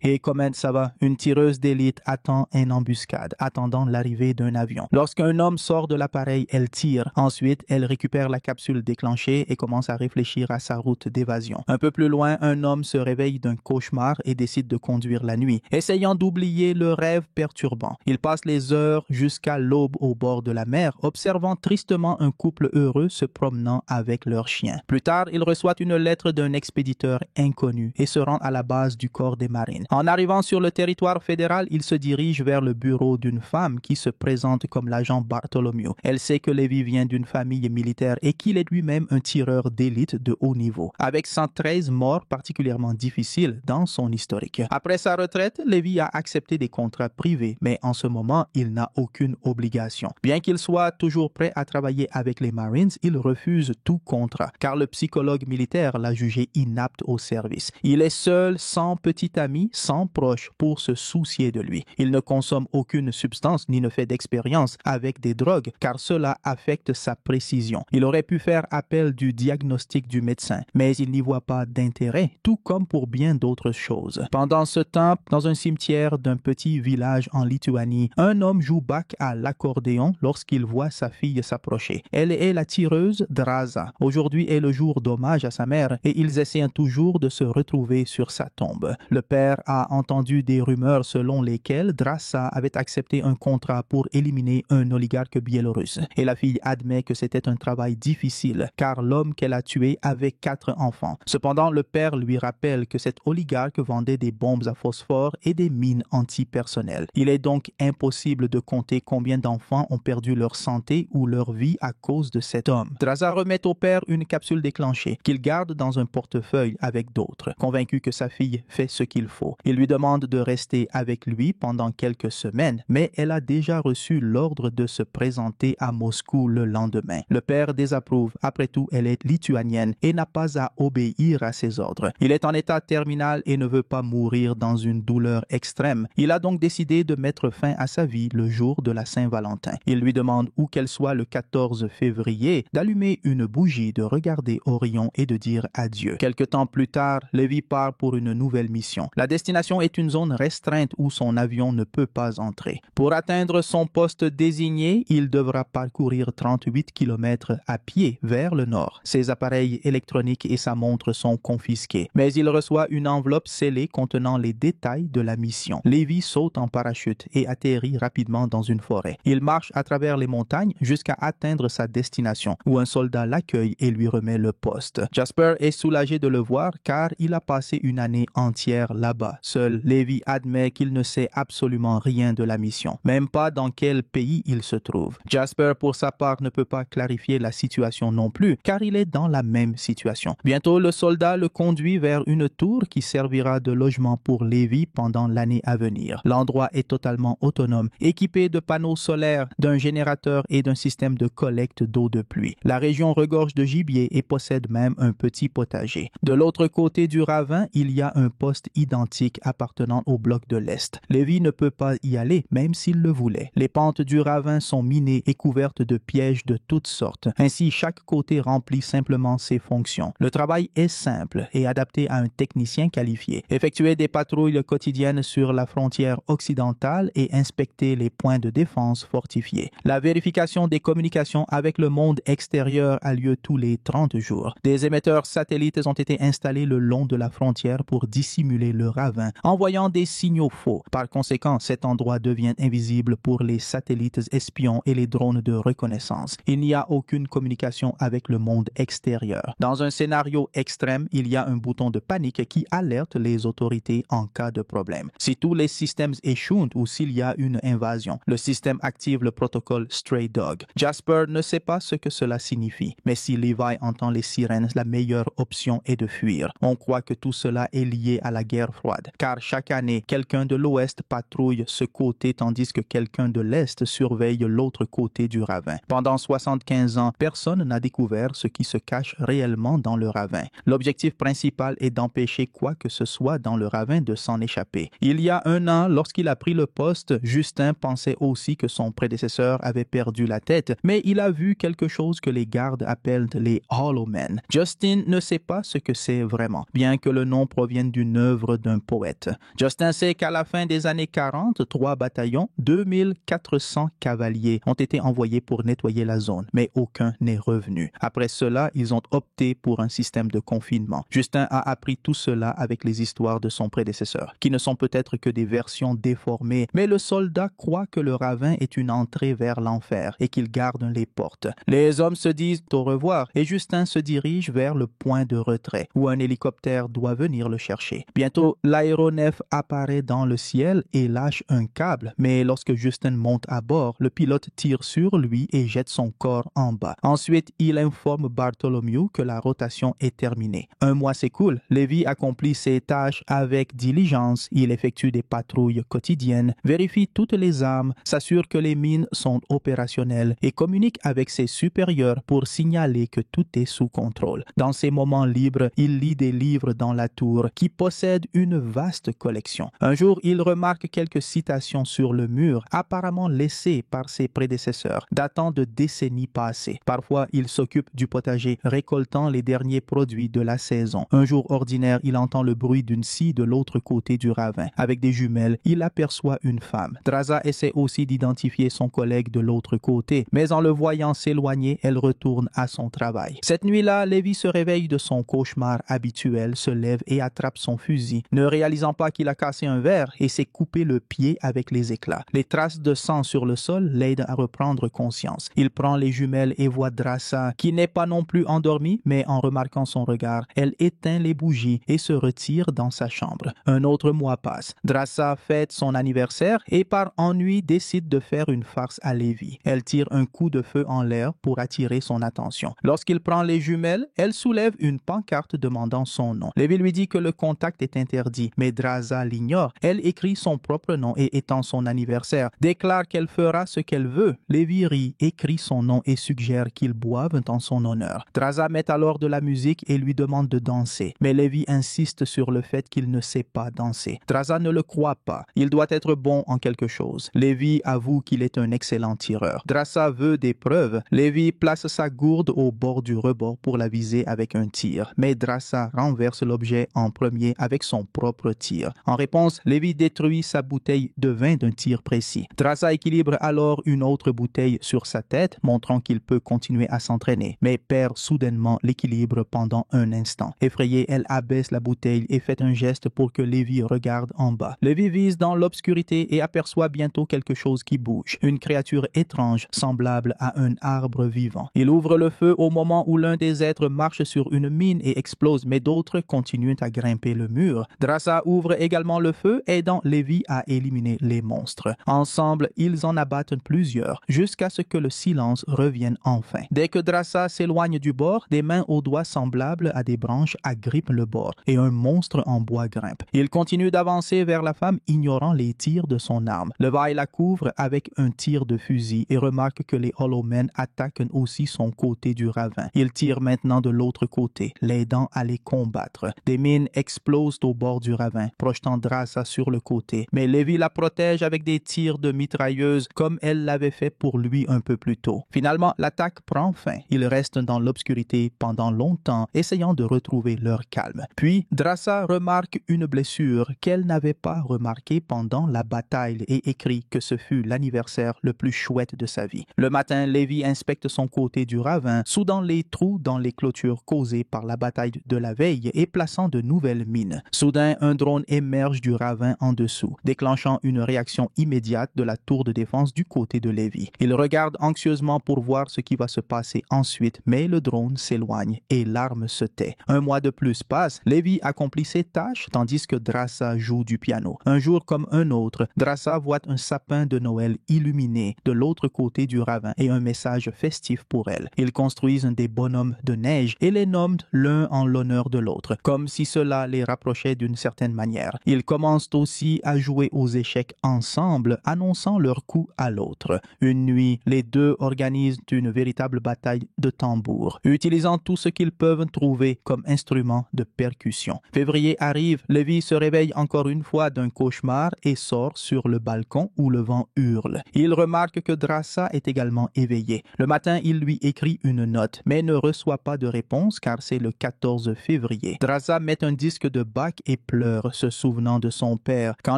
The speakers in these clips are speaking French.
Hey, comment ça va? Une tireuse d'élite attend une embuscade, attendant l'arrivée d'un avion. Lorsqu'un homme sort de l'appareil, elle tire. Ensuite, elle récupère la capsule déclenchée et commence à réfléchir à sa route d'évasion. Un peu plus loin, un homme se réveille d'un cauchemar et décide de conduire la nuit, essayant d'oublier le rêve perturbant. Il passe les heures jusqu'à l'aube au bord de la mer, observant tristement un couple heureux se promenant avec leur chien. Plus tard, il reçoit une lettre d'un expéditeur inconnu et se rend à la base du corps des marines. En arrivant sur le territoire fédéral, il se dirige vers le bureau d'une femme qui se présente comme l'agent Bartholomew. Elle sait que Levi vient d'une famille militaire et qu'il est lui-même un tireur d'élite de haut niveau, avec 113 morts particulièrement difficiles dans son historique. Après sa retraite, Levi a accepté des contrats privés, mais en ce moment, il n'a aucune obligation. Bien qu'il soit toujours prêt à travailler avec les Marines, il refuse tout contrat, car le psychologue militaire l'a jugé inapte au service. Il est seul, sans petit ami, sans proche pour se soucier de lui. Il ne consomme aucune substance ni ne fait d'expérience avec des drogues, car cela affecte sa précision. Il aurait pu faire appel du diagnostic du médecin, mais il n'y voit pas d'intérêt, tout comme pour bien d'autres choses. Pendant ce temps, dans un cimetière d'un petit village en Lituanie, un homme joue bac à l'accordéon lorsqu'il voit sa fille s'approcher. Elle est la tireuse Draza. Aujourd'hui est le jour d'hommage à sa mère et ils essaient toujours de se retrouver sur sa tombe. Le père a entendu des rumeurs selon lesquelles Draza avait accepté un contrat pour éliminer un oligarque biélorusse. Et la fille admet que c'était un travail difficile, car l'homme qu'elle a tué avait 4 enfants. Cependant, le père lui rappelle que cet oligarque vendait des bombes à phosphore et des mines antipersonnelles. Il est donc impossible de compter combien d'enfants ont perdu leur santé ou leur vie à cause de cet homme. Draza remet au père une capsule déclenchée qu'il garde dans un portefeuille avec d'autres, convaincu que sa fille fait ce qu'il faut. Il lui demande de rester avec lui pendant quelques semaines, mais elle a déjà reçu l'ordre de se présenter à Moscou le lendemain. Le père désapprouve. Après tout, elle est lituanienne et n'a pas à obéir à ses ordres. Il est en état terminal et ne veut pas mourir dans une douleur extrême. Il a donc décidé de mettre fin à sa vie le jour de la Saint-Valentin. Il lui demande, où qu'elle soit le 14 février, d'allumer une bougie, de regarder Orion et de dire adieu. Quelque temps plus tard, Levi part pour une nouvelle mission. La destination est une zone restreinte où son avion ne peut pas entrer. Pour atteindre son poste désigné, il devra parcourir 38 km à pied vers le nord. Ses appareils électroniques et sa montre sont confisqués, mais il reçoit une enveloppe scellée contenant les détails de la mission. Levi saute en parachute et atterrit rapidement dans une forêt. Il marche à travers les montagnes jusqu'à atteindre sa destination, où un soldat l'accueille et lui remet le poste. Jasper est soulagé de le voir car il a passé une année entière là-bas. Seul Levi admet qu'il ne sait absolument rien de la mission, même pas dans quel pays il se trouve. Jasper, pour sa part, ne peut pas clarifier la situation non plus, car il est dans la même situation. Bientôt, le soldat le conduit vers une tour qui servira de logement pour Levi pendant l'année à venir. L'endroit est totalement autonome, équipé de panneaux solaires, d'un générateur et d'un système de collecte d'eau de pluie. La région regorge de gibier et possède même un petit potager. De l'autre côté du ravin, il y a un poste identique appartenant au bloc de l'Est. Levi ne peut pas y aller, même s'il le voulait. Les pentes du ravin sont minées et couvertes de pièges de toutes sortes. Ainsi, chaque côté remplit simplement ses fonctions. Le travail est simple et adapté à un technicien qualifié. Effectuer des patrouilles quotidiennes sur la frontière occidentale et inspecter les points de défense fortifiés. La vérification des communications avec le monde extérieur a lieu tous les 30 jours. Des émetteurs satellites ont été installés le long de la frontière pour dissimuler le ravin, envoyant des signaux faux. Par conséquent, cet endroit devient invisible pour les satellites espions et les drones de reconnaissance. Il n'y a aucune communication avec le monde extérieur. Dans un scénario extrême, il y a un bouton de panique qui alerte les autorités en cas de problème. Si tous les systèmes échouent ou s'il y a une invasion, le système active le protocole Stray Dog. Jasper ne sait pas ce que cela signifie, mais si Levi entend les sirènes, la meilleure option est de fuir. On croit que tout cela est lié à la guerre froide, car chaque année, quelqu'un de l'Ouest patrouille ce côté tandis que quelqu'un de l'Est surveille l'autre côté du ravin. Pendant 75 ans, personne n'a découvert ce qui se cache réellement dans le ravin. L'objectif principal est d'empêcher quoi que ce soit dans le ravin de s'en échapper. Il y a un an, lorsqu'il a pris le poste, Justin pensait aussi que son prédécesseur avait perdu la tête, mais il a vu quelque chose que les gardes appellent les Hollow Men. Justin ne sait pas ce que c'est vraiment, bien que le nom provienne d'une œuvre d'un poète. Justin sait qu'à la fin des années 40, 3 bataillons, 2400 cavaliers ont été envoyés pour nettoyer la zone, mais aucun n'est revenu. Après cela, ils ont opté pour un système de confinement. Justin a appris tout cela avec les histoires de son prédécesseur, qui ne sont peut-être que des versions déformées, mais le soldat croit que le ravin est une entrée vers l'enfer et qu'il garde les portes. Les hommes se disent au revoir et Justin se dirige vers le point de retrait, où un hélicoptère doit venir le chercher. Bientôt, l'aéronef apparaît dans le ciel et lâche un câble, mais lorsque Justin monte à bord, le pilote tire sur lui et jette son corps en bas. Ensuite, il informe Bartholomew que la rotation est terminée. Un mois s'écoule, Levi accomplit ses tâches avec diligence, il effectue des patrouilles quotidiennes, vérifie toutes les armes, s'assure que les mines sont opérationnelles et communique avec ses supérieurs pour signaler que tout est sous contrôle. Dans ses moments libres, il lit des livres dans la tour qui possède une vaste collection. Un jour, il remarque quelques citations sur le mur, apparemment laissées par ses prédécesseurs, datant de décennies passées. Parfois, il s'occupe du potager, récoltant les derniers produits de la saison. Un jour ordinaire, il entend le bruit d'une scie de l'autre côté du ravin. Avec des jumelles, il aperçoit une femme. Draza essaie aussi d'identifier son collègue de l'autre côté, mais en le voyant s'éloigner, elle retourne à son travail. Cette nuit-là, Levi se réveille de son cauchemar habituel, se lève et attrape son fusil, ne réalisant pas qu'il a cassé un verre et s'est coupé le pied avec les éclats. Les traces de sang sur le sol l'aident à reprendre conscience. Il prend les jumelles et voit Draza, qui n'est pas non plus endormie, mais en remarquant son regard, elle éteint les bougies et se retire dans sa chambre. Un autre mois passe. Draza fête son anniversaire et par ennui décide de faire une farce à Levi. Elle tire un coup de feu en l'air pour attirer son attention. Lorsqu'il prend les jumelles, elle soulève une pancarte demandant son nom. Levi lui dit que le contact est interdit, mais Draza l'ignore. Elle écrit son propre nom et étant son anniversaire, déclare qu'elle fera ce qu'elle veut. Levi rit, écrit son nom et suggère qu'ils boivent en son honneur. Draza met alors de la musique et lui demande de danser, mais Levi insiste sur le fait qu'il ne sait pas danser. Draza ne le croit pas. Il doit être bon en quelque chose. Levi avoue qu'il est un excellent tireur. Draza veut des preuves. Levi place sa gourde au bord du rebord pour la viser avec un tir, mais Draza renverse l'objet en premier avec son propre tir. En réponse, Levi détruit sa bouteille de vin d'un tir précis. Draza équilibre alors une autre bouteille sur sa tête, montrant qu'il peut continuer à s'entraîner, mais perd soudainement l'équilibre pendant un instant. Effrayée, elle abaisse la bouteille et fait un geste pour que Levi regarde en bas. Levi vise dans l'obscurité et aperçoit bientôt quelque chose qui bouge. Une créature étrange, semblable à un arbre vivant. Il ouvre le feu au moment où l'un des êtres marche sur une mine et explose, mais d'autres continuent à grimper le mur. Draza ouvre également le feu, aidant Levi à éliminer les monstres. Ensemble, ils en abattent plusieurs, jusqu'à ce que le silence revienne enfin. Dès que Draza s'éloigne du bord, des mains aux doigts semblables à des branches agrippent le bord, et un monstre en bois grimpe. Il continue d'avancer vers la femme, ignorant les tirs de son arme. Levi la couvre avec un tir de fusil et remarque que les Hollow Men attaquent aussi son côté du ravin. Il tire maintenant de l'autre côté, l'aidant à les combattre. Des mines explosent au bord du ravin, projetant Draza sur le côté, mais Levi la protège avec des tirs de mitrailleuse comme elle l'avait fait pour lui un peu plus tôt. Finalement, l'attaque prend fin. Ils restent dans l'obscurité pendant longtemps, essayant de retrouver leur calme. Puis, Draza remarque une blessure qu'elle n'avait pas remarquée pendant la bataille et écrit que ce fut l'anniversaire le plus chouette de sa vie. Le matin, Levi inspecte son côté du ravin, soudant les trous dans les clôtures causées par la bataille de la veille et plaçant de nouvelles mines. Soudain, un drone émerge du ravin en dessous, déclenchant une réaction immédiate de la tour de défense du côté de Levi. Il regarde anxieusement pour voir ce qui va se passer ensuite, mais le drone s'éloigne et l'arme se tait. Un mois de plus passe, Levi accomplit ses tâches tandis que Draza joue du piano. Un jour comme un autre, Draza voit un sapin de Noël illuminé de l'autre côté du ravin et un message festif pour elle. Ils construisent des bonhommes de neige et les nomment l'un en l'honneur de l'autre, comme si cela les rapprochait d'une certaine manière. Ils commencent aussi à jouer aux échecs ensemble, annonçant leur coup à l'autre. Une nuit, les deux organisent une véritable bataille de tambours, utilisant tout ce qu'ils peuvent trouver comme instrument de percussion. Février arrive, Levi se réveille encore une fois d'un cauchemar et sort sur le balcon où le vent hurle. Il remarque que Draza est également éveillé. Le matin, il lui écrit une note, mais ne reçoit pas de réponse car c'est le 14 février. Draza met un disque de Bach et pleure pleure, se souvenant de son père. Quand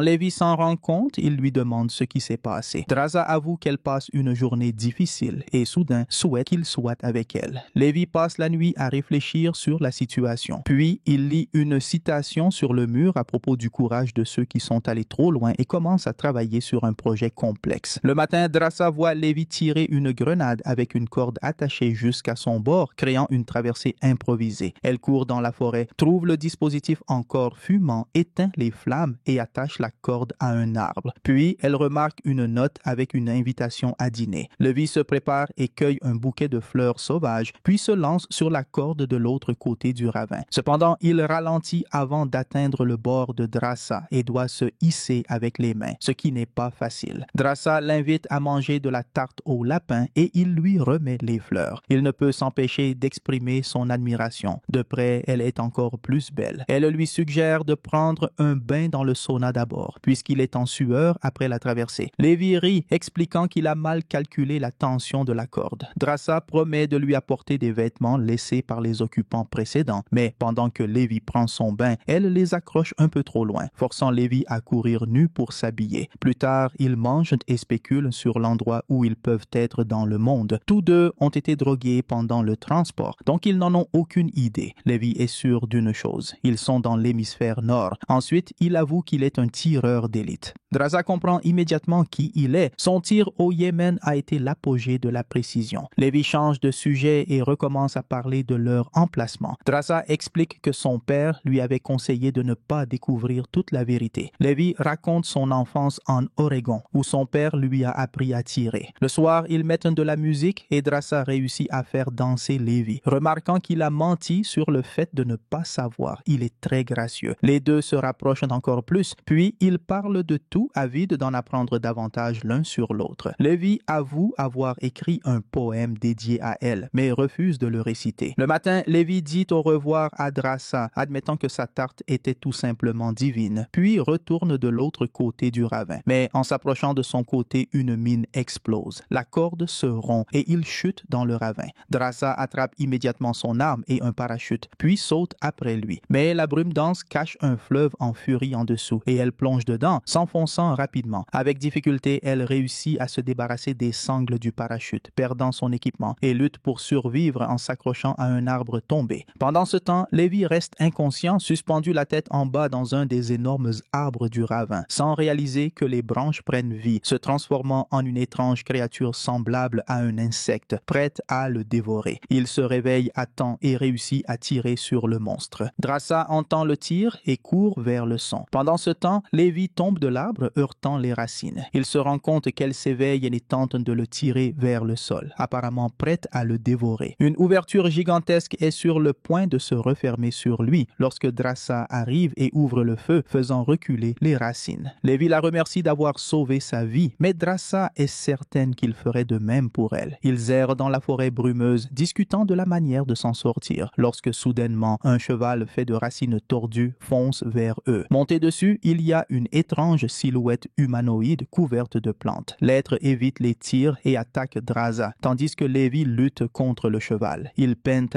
Lévi s'en rend compte, il lui demande ce qui s'est passé. Draza avoue qu'elle passe une journée difficile et soudain souhaite qu'il soit avec elle. Lévi passe la nuit à réfléchir sur la situation. Puis, il lit une citation sur le mur à propos du courage de ceux qui sont allés trop loin et commence à travailler sur un projet complexe. Le matin, Draza voit Lévi tirer une grenade avec une corde attachée jusqu'à son bord, créant une traversée improvisée. Elle court dans la forêt, trouve le dispositif encore fumant, éteint les flammes et attache la corde à un arbre. Puis, elle remarque une note avec une invitation à dîner. Lévi se prépare et cueille un bouquet de fleurs sauvages, puis se lance sur la corde de l'autre côté du ravin. Cependant, il ralentit avant d'atteindre le bord de Draza et doit se hisser avec les mains, ce qui n'est pas facile. Draza l'invite à manger de la tarte au lapin et il lui remet les fleurs. Il ne peut s'empêcher d'exprimer son admiration. De près, elle est encore plus belle. Elle lui suggère de prendre un bain dans le sauna d'abord, puisqu'il est en sueur après la traversée. Lévi rit, expliquant qu'il a mal calculé la tension de la corde. Draza promet de lui apporter des vêtements laissés par les occupants précédents, mais pendant que Lévi prend son bain, elle les accroche un peu trop loin, forçant Lévi à courir nu pour s'habiller. Plus tard, ils mangent et spéculent sur l'endroit où ils peuvent être dans le monde. Tous deux ont été drogués pendant le transport, donc ils n'en ont aucune idée. Lévi est sûr d'une chose, ils sont dans l'hémisphère nord. Ensuite, il avoue qu'il est un tireur d'élite. Draza comprend immédiatement qui il est. Son tir au Yémen a été l'apogée de la précision. Lévi change de sujet et recommence à parler de leur emplacement. Draza explique que son père lui avait conseillé de ne pas découvrir toute la vérité. Lévi raconte son enfance en Oregon, où son père lui a appris à tirer. Le soir, ils mettent de la musique et Draza réussit à faire danser Lévi. Remarquant qu'il a menti sur le fait de ne pas savoir, il est très gracieux. Les deux se rapprochent encore plus, puis ils parlent de tout, avides d'en apprendre davantage l'un sur l'autre. Lévi avoue avoir écrit un poème dédié à elle, mais refuse de le réciter. Le matin, Lévi dit au revoir à Draza, admettant que sa tarte était tout simplement divine, puis retourne de l'autre côté du ravin. Mais en s'approchant de son côté, une mine explose. La corde se rompt et il chute dans le ravin. Draza attrape immédiatement son arme et un parachute, puis saute après lui. Mais la brume dense cache un fleuve en furie en dessous et elle plonge dedans, s'enfonçant rapidement. Avec difficulté, elle réussit à se débarrasser des sangles du parachute, perdant son équipement, et lutte pour survivre en s'accrochant à un arbre tombé. Pendant ce temps, Lévi reste inconscient, suspendu la tête en bas dans un des énormes arbres du ravin, sans réaliser que les branches prennent vie, se transformant en une étrange créature semblable à un insecte, prête à le dévorer. Il se réveille à temps et réussit à tirer sur le monstre. Draza entend le tir et court vers le son. Pendant ce temps, Lévi tombe de l'arbre, heurtant les racines. Il se rend compte qu'elle s'éveille et tente de le tirer vers le sol, apparemment prête à le dévorer. Une ouverture gigantesque est sur le point de se refermer sur lui lorsque Draza arrive et ouvre le feu, faisant reculer les racines. Lévi la remercie d'avoir sauvé sa vie, mais Draza est certaine qu'il ferait de même pour elle. Ils errent dans la forêt brumeuse, discutant de la manière de s'en sortir, lorsque soudainement, un cheval fait de racines tordues fonce vers eux. Monté dessus, il y a une étrange silhouette humanoïde couverte de plantes. L'être évite les tirs et attaque Draza, tandis que Lévi lutte contre le cheval. Il peine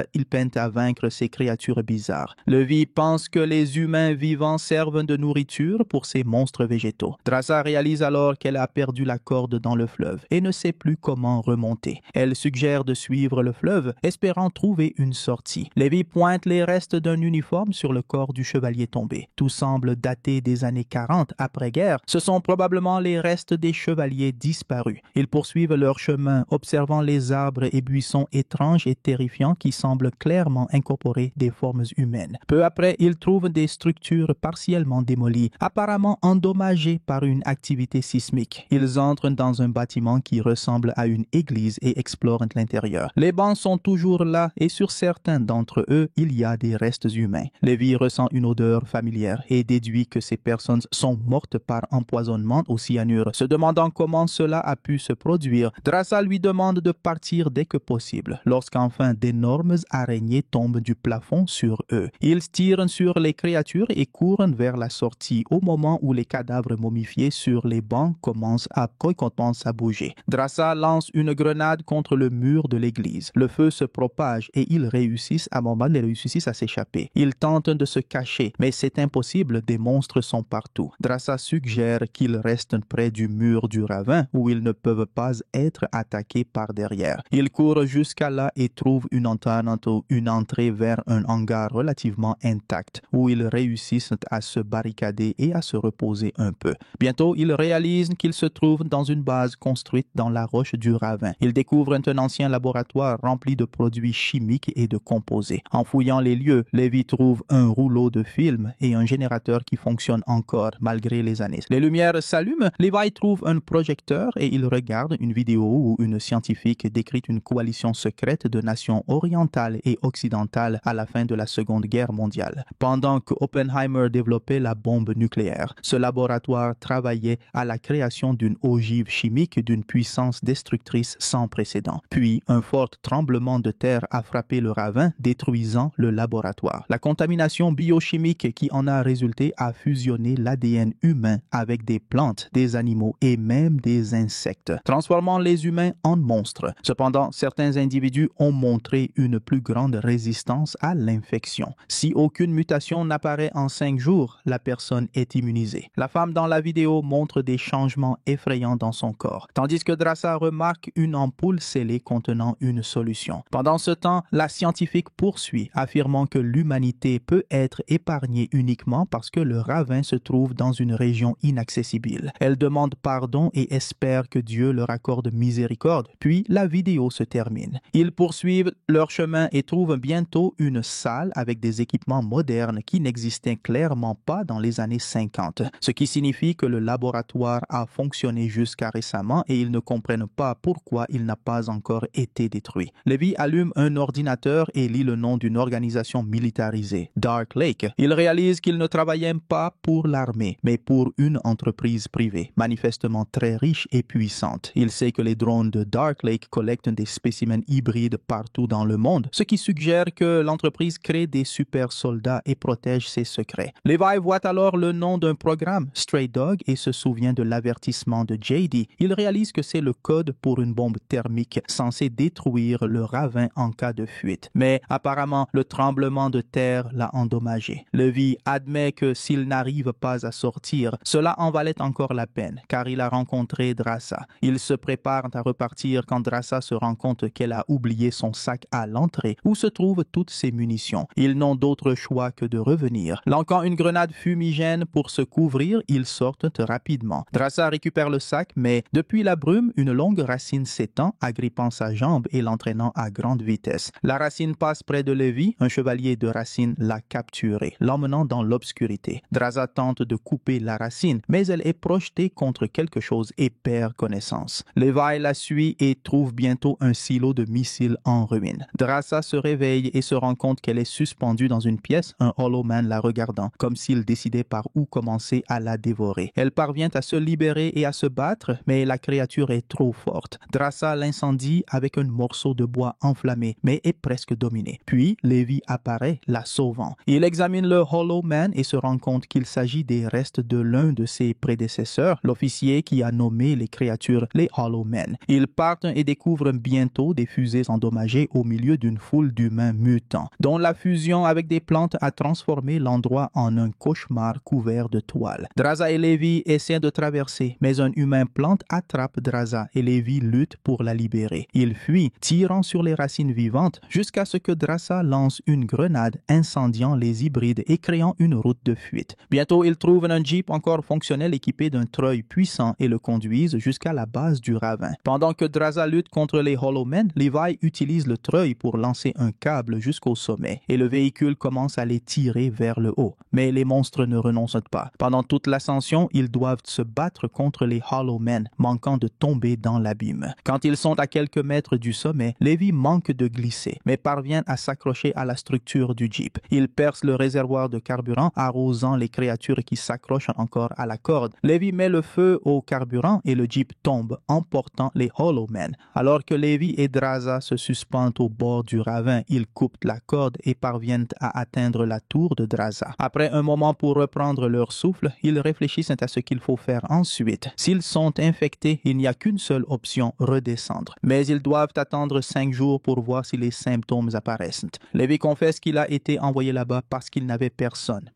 à vaincre ces créatures bizarres. Lévi pense que les humains vivants servent de nourriture pour ces monstres végétaux. Draza réalise alors qu'elle a perdu la corde dans le fleuve et ne sait plus comment remonter. Elle suggère de suivre le fleuve, espérant trouver une sortie. Lévi pointe les restes d'un uniforme sur le corps du chevalier tombé. Tout semble dater des années 40 après-guerre. Ce sont probablement les restes des chevaliers disparus. Ils poursuivent leur chemin, observant les arbres et buissons étranges et terrifiants qui semblent clairement incorporer des formes humaines. Peu après, ils trouvent des structures partiellement démolies, apparemment endommagées par une activité sismique. Ils entrent dans un bâtiment qui ressemble à une église et explorent l'intérieur. Les bancs sont toujours là et sur certains d'entre eux, il y a des restes humains. Lévi ressent une odeur familière et déduit que ces personnes sont mortes par par empoisonnement au cyanure. Se demandant comment cela a pu se produire, Draza lui demande de partir dès que possible. Lorsqu'enfin d'énormes araignées tombent du plafond sur eux, ils tirent sur les créatures et courent vers la sortie au moment où les cadavres momifiés sur les bancs commencent à bouger. Draza lance une grenade contre le mur de l'église. Le feu se propage et ils réussissent à s'échapper. Ils tentent de se cacher, mais c'est impossible, des monstres sont partout. Draza suggère qu'ils restent près du mur du ravin où ils ne peuvent pas être attaqués par derrière. Ils courent jusqu'à là et trouvent une entrée vers un hangar relativement intact où ils réussissent à se barricader et à se reposer un peu. Bientôt, ils réalisent qu'ils se trouvent dans une base construite dans la roche du ravin. Ils découvrent un ancien laboratoire rempli de produits chimiques et de composés. En fouillant les lieux, Levi trouve un rouleau de film et un générateur qui fonctionne encore malgré les années. Les lumières s'allument, Levi trouve un projecteur et il regarde une vidéo où une scientifique décrit une coalition secrète de nations orientales et occidentales à la fin de la Seconde Guerre mondiale. Pendant que Oppenheimer développait la bombe nucléaire, ce laboratoire travaillait à la création d'une ogive chimique d'une puissance destructrice sans précédent. Puis, un fort tremblement de terre a frappé le ravin, détruisant le laboratoire. La contamination biochimique qui en a résulté a fusionné l'ADN humain avec des plantes, des animaux et même des insectes, transformant les humains en monstres. Cependant, certains individus ont montré une plus grande résistance à l'infection. Si aucune mutation n'apparaît en 5 jours, la personne est immunisée. La femme dans la vidéo montre des changements effrayants dans son corps, tandis que Draza remarque une ampoule scellée contenant une solution. Pendant ce temps, la scientifique poursuit, affirmant que l'humanité peut être épargnée uniquement parce que le ravin se trouve dans une région inaccessible. Elle demande pardon et espère que Dieu leur accorde miséricorde, puis la vidéo se termine. Ils poursuivent leur chemin et trouvent bientôt une salle avec des équipements modernes qui n'existaient clairement pas dans les années 50, ce qui signifie que le laboratoire a fonctionné jusqu'à récemment et ils ne comprennent pas pourquoi il n'a pas encore été détruit. Levi allume un ordinateur et lit le nom d'une organisation militarisée, Dark Lake. Il réalise qu'il ne travaillait pas pour l'armée, mais pour une entreprise privée, manifestement très riche et puissante. Il sait que les drones de Dark Lake collectent des spécimens hybrides partout dans le monde, ce qui suggère que l'entreprise crée des super soldats et protège ses secrets. Levi voit alors le nom d'un programme, Stray Dog, et se souvient de l'avertissement de JD. Il réalise que c'est le code pour une bombe thermique censée détruire le ravin en cas de fuite. Mais apparemment, le tremblement de terre l'a endommagé. Levi admet que s'il n'arrive pas à sortir, cela en valait encore la peine, car il a rencontré Draza. Ils se préparent à repartir quand Draza se rend compte qu'elle a oublié son sac à l'entrée, où se trouvent toutes ses munitions. Ils n'ont d'autre choix que de revenir. Lançant une grenade fumigène pour se couvrir, ils sortent rapidement. Draza récupère le sac, mais depuis la brume, une longue racine s'étend, agrippant sa jambe et l'entraînant à grande vitesse. La racine passe près de Levi, un chevalier de racine l'a capturé, l'emmenant dans l'obscurité. Draza tente de couper la racine, mais elle est projetée contre quelque chose et perd connaissance. Levi la suit et trouve bientôt un silo de missiles en ruine. Draza se réveille et se rend compte qu'elle est suspendue dans une pièce, un Hollow Man la regardant, comme s'il décidait par où commencer à la dévorer. Elle parvient à se libérer et à se battre, mais la créature est trop forte. Draza l'incendie avec un morceau de bois enflammé, mais est presque dominé. Puis, Levi apparaît, la sauvant. Il examine le Hollow Man et se rend compte qu'il s'agit des restes de l'un de ses prédécesseurs, l'officier qui a nommé les créatures les Hollow Men. Ils partent et découvrent bientôt des fusées endommagées au milieu d'une foule d'humains mutants, dont la fusion avec des plantes a transformé l'endroit en un cauchemar couvert de toiles. Draza et Levi essaient de traverser, mais un humain plante attrape Draza et Levi lutte pour la libérer. Ils fuient, tirant sur les racines vivantes, jusqu'à ce que Draza lance une grenade incendiant les hybrides et créant une route de fuite. Bientôt, ils trouvent un jeep encore fonctionnel équipé d'un treuil puissant et le conduisent jusqu'à la base du ravin. Pendant que Draza lutte contre les Hollow Men, Levi utilise le treuil pour lancer un câble jusqu'au sommet et le véhicule commence à les tirer vers le haut. Mais les monstres ne renoncent pas. Pendant toute l'ascension, ils doivent se battre contre les Hollow Men, manquant de tomber dans l'abîme. Quand ils sont à quelques mètres du sommet, Levi manque de glisser, mais parvient à s'accrocher à la structure du jeep. Il perce le réservoir de carburant, arrosant les créatures qui s'accrochent encore à la corde. Levi met le feu au carburant et le Jeep tombe, emportant les Hollow Men. Alors que Levi et Draza se suspendent au bord du ravin, ils coupent la corde et parviennent à atteindre la tour de Draza. Après un moment pour reprendre leur souffle, ils réfléchissent à ce qu'il faut faire ensuite. S'ils sont infectés, il n'y a qu'une seule option, redescendre. Mais ils doivent attendre 5 jours pour voir si les symptômes apparaissent. Levi confesse qu'il a été envoyé là-bas parce qu'il n'avait personne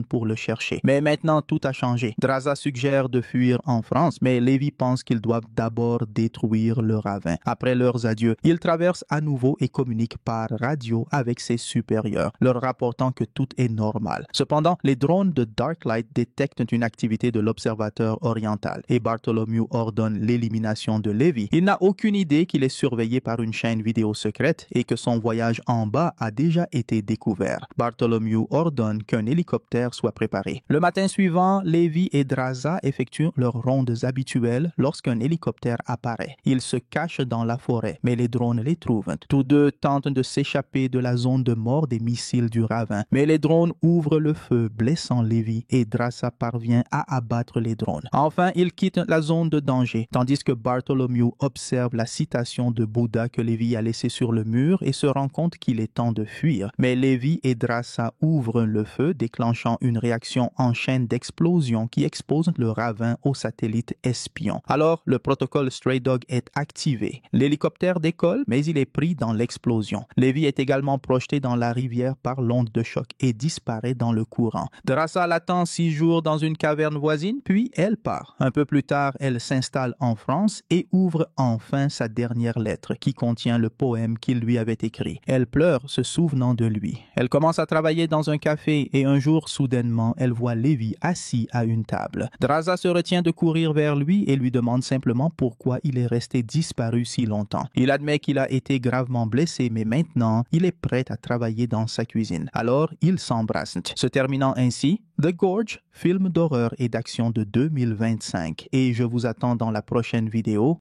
pour le chercher. Mais maintenant, tout a changé. Draza suggère de fuir en France, mais Levi pense qu'ils doivent d'abord détruire le ravin. Après leurs adieux, il traverse à nouveau et communique par radio avec ses supérieurs, leur rapportant que tout est normal. Cependant, les drones de Darklight détectent une activité de l'observateur oriental et Bartholomew ordonne l'élimination de Levi. Il n'a aucune idée qu'il est surveillé par une chaîne vidéo secrète et que son voyage en bas a déjà été découvert. Bartholomew ordonne qu'un hélicoptère soit préparé. Le matin suivant, Levi et Draza effectuent leurs rondes habituelles lorsqu'un hélicoptère apparaît. Ils se cachent dans la forêt, mais les drones les trouvent. Tous deux tentent de s'échapper de la zone de mort des missiles du ravin, mais les drones ouvrent le feu, blessant Levi, et Draza parvient à abattre les drones. Enfin, ils quittent la zone de danger, tandis que Bartholomew observe la citation de Bouddha que Levi a laissée sur le mur et se rend compte qu'il est temps de fuir. Mais Levi et Draza ouvrent le feu, déclenchant une réaction en chaîne d'explosion qui expose le ravin au satellite espion. Alors, le protocole Stray Dog est activé. L'hélicoptère décolle, mais il est pris dans l'explosion. Levi est également projeté dans la rivière par l'onde de choc et disparaît dans le courant. Draza l'attend 6 jours dans une caverne voisine, puis elle part. Un peu plus tard, elle s'installe en France et ouvre enfin sa dernière lettre qui contient le poème qu'il lui avait écrit. Elle pleure, se souvenant de lui. Elle commence à travailler dans un café et un jour, soudainement, elle voit Levi assis à une table. Draza se retient de courir vers lui et lui demande simplement pourquoi il est resté disparu si longtemps. Il admet qu'il a été gravement blessé, mais maintenant, il est prêt à travailler dans sa cuisine. Alors, ils s'embrassent. Se terminant ainsi, The Gorge, film d'horreur et d'action de 2025. Et je vous attends dans la prochaine vidéo.